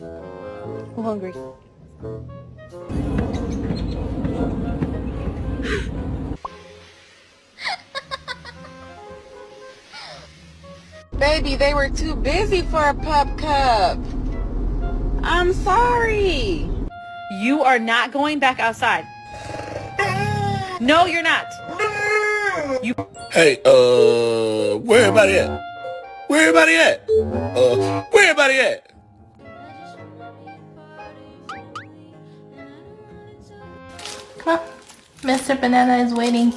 I'm hungry. Baby, they were too busy for a pup cup. I'm sorry. You are not going back outside. No, you're not. You. Hey, where everybody at? Where everybody at? Where everybody at? Huh? Mr. Banana is waiting.